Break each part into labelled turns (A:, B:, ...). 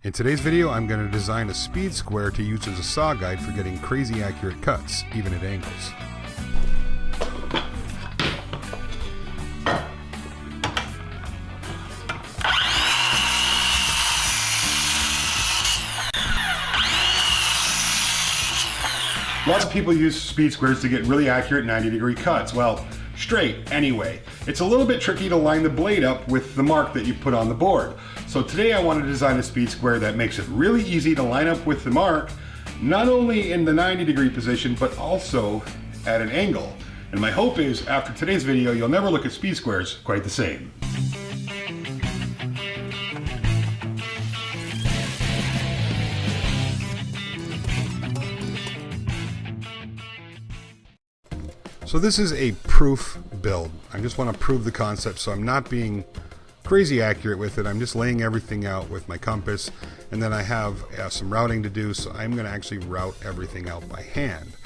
A: In today's video, I'm going to design a speed square to use as a saw guide for getting crazy accurate cuts, even at angles. Lots of people use speed squares to get really accurate 90-degree cuts. Well, straight anyway. It's a little bit tricky to line the blade up with the mark that you put on the board. So today I want to design a speed square that makes it really easy to line up with the mark, not only in the 90-degree position, but also at an angle. And my hope is after today's video, you'll never look at speed squares quite the same. So this is a proof build. I just want to prove the concept, so I'm not being crazy accurate with it. I'm just laying everything out with my compass, and then I have some routing to do, so I'm going to actually route everything out by hand.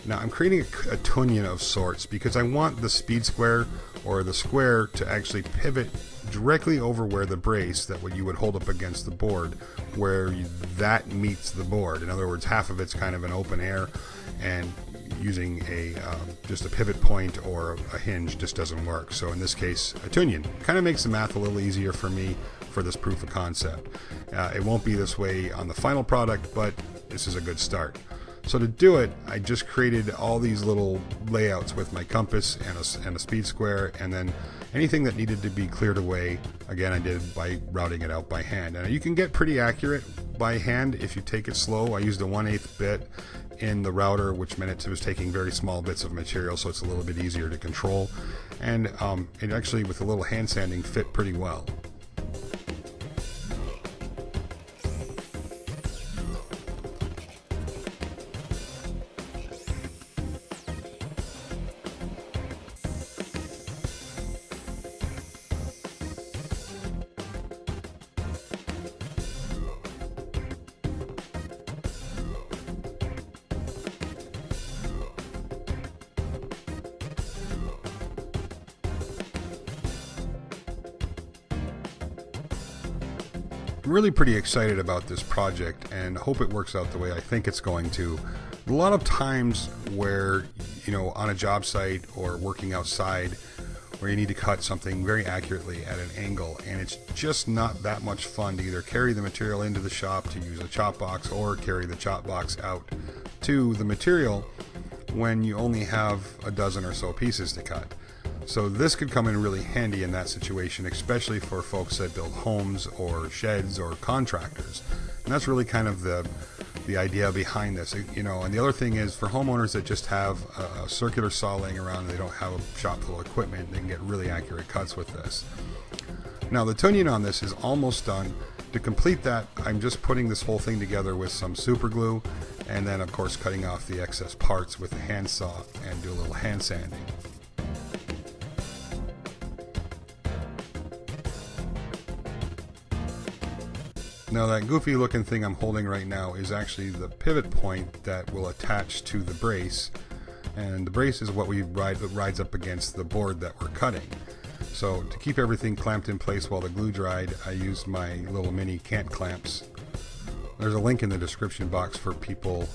A: Now I'm creating a tunion of sorts because I want the speed square or the square to actually pivot directly over where the brace that you would hold up against the board, where that meets the board. In other words, half of it's kind of an open air, and using just a pivot point or a hinge just doesn't work. So in this case, a tunion kind of makes the math a little easier for me for this proof of concept. It won't be this way on the final product, but this is a good start. So to do it, I just created all these little layouts with my compass and a speed square, and then anything that needed to be cleared away, again, I did by routing it out by hand. And you can get pretty accurate by hand if you take it slow. I used a 1/8 bit in the router, which meant it was taking very small bits of material, so it's a little bit easier to control. And it actually, with a little hand sanding, fit pretty well. I'm really pretty excited about this project and hope it works out the way I think it's going to. A lot of times where, on a job site or working outside, where you need to cut something very accurately at an angle, and it's just not that much fun to either carry the material into the shop to use a chop box or carry the chop box out to the material when you only have a dozen or so pieces to cut. So this could come in really handy in that situation, especially for folks that build homes or sheds or contractors. And that's really kind of the idea behind this, And the other thing is, for homeowners that just have a circular saw laying around and they don't have a shop full of equipment, they can get really accurate cuts with this. Now the tunion on this is almost done. To complete that, I'm just putting this whole thing together with some super glue, and then of course cutting off the excess parts with a handsaw and do a little hand sanding. Now that goofy looking thing I'm holding right now is actually the pivot point that will attach to the brace, and the brace is what rides up against the board that we're cutting. So to keep everything clamped in place while the glue dried, I used my little mini cant clamps. There's a link in the description box for people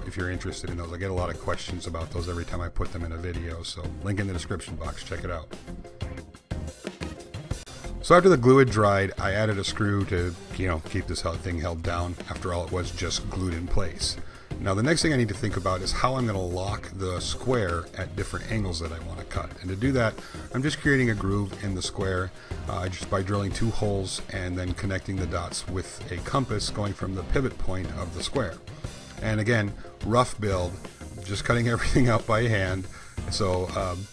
A: if you're interested in those. I get a lot of questions about those every time I put them in a video, so link in the description box, check it out. So after the glue had dried, I added a screw to, keep this thing held down. After all, it was just glued in place. Now the next thing I need to think about is how I'm going to lock the square at different angles that I want to cut. And to do that, I'm just creating a groove in the square just by drilling 2 holes and then connecting the dots with a compass going from the pivot point of the square. And again, rough build, just cutting everything out by hand. So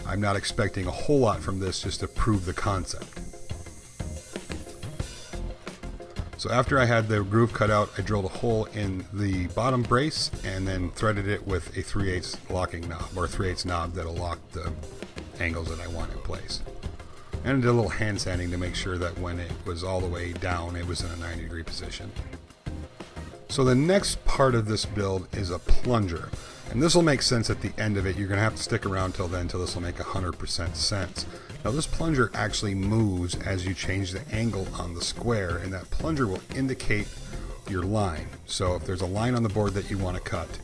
A: I'm not expecting a whole lot from this, just to prove the concept. So after I had the groove cut out, I drilled a hole in the bottom brace and then threaded it with a 3/8 locking knob, or a 3/8 knob that'll lock the angles that I want in place. And I did a little hand sanding to make sure that when it was all the way down, it was in a 90-degree position. So the next part of this build is a plunger. And this will make sense at the end of it. You're going to have to stick around till then, till this will make 100% sense. Now this plunger actually moves as you change the angle on the square, and that plunger will indicate your line. So if there's a line on the board that you want to cut,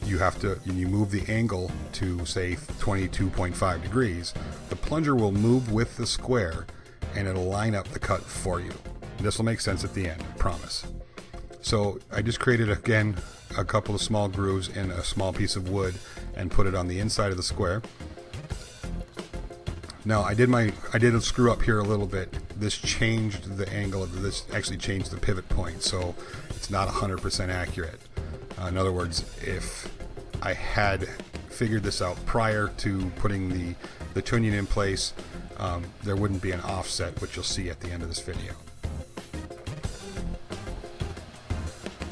A: you move the angle to say 22.5 degrees. The plunger will move with the square and it'll line up the cut for you. This will make sense at the end, I promise. So I just created again a couple of small grooves in a small piece of wood and put it on the inside of the square. Now I did a screw up here a little bit. This changed the angle of this, actually changed the pivot point, so it's not 100% accurate. In other words, if I had figured this out prior to putting the tuning in place, there wouldn't be an offset, which you'll see at the end of this video.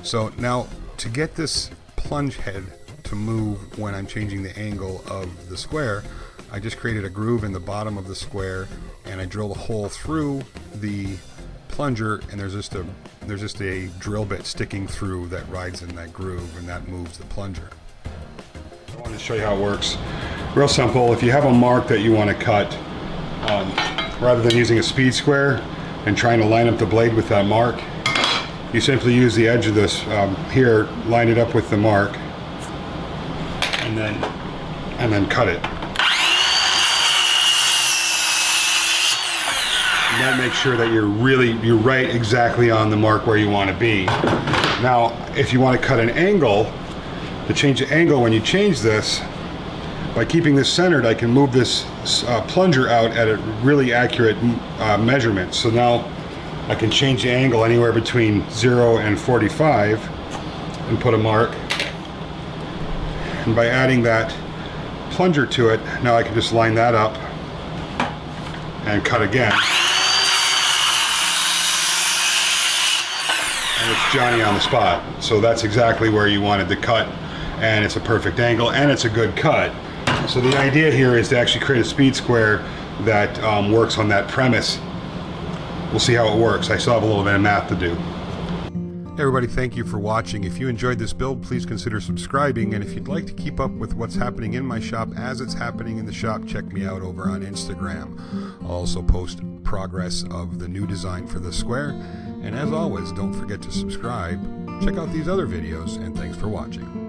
A: So now, to get this plunge head to move when I'm changing the angle of the square, I just created a groove in the bottom of the square and I drilled a hole through the plunger, and there's just a drill bit sticking through that rides in that groove, and that moves the plunger. I want to show you how it works. Real simple. If you have a mark that you want to cut, rather than using a speed square and trying to line up the blade with that mark, you simply use the edge of this here, line it up with the mark, and then cut it. And that makes sure that you're right exactly on the mark where you want to be. Now, if you want to cut an angle, to change the angle when you change this, by keeping this centered, I can move this plunger out at a really accurate measurement. So now I can change the angle anywhere between 0 and 45 and put a mark. And by adding that plunger to it, now I can just line that up and cut again. And it's Johnny on the spot. So that's exactly where you wanted to cut, and it's a perfect angle and it's a good cut. So the idea here is to actually create a speed square that works on that premise. We'll see how it works. I still have a little bit of math to do. Hey everybody, thank you for watching. If you enjoyed this build, please consider subscribing, and if you'd like to keep up with what's happening in my shop as it's happening in the shop, check me out over on Instagram. I'll also post progress of the new design for the square, and as always, don't forget to subscribe, check out these other videos, and thanks for watching.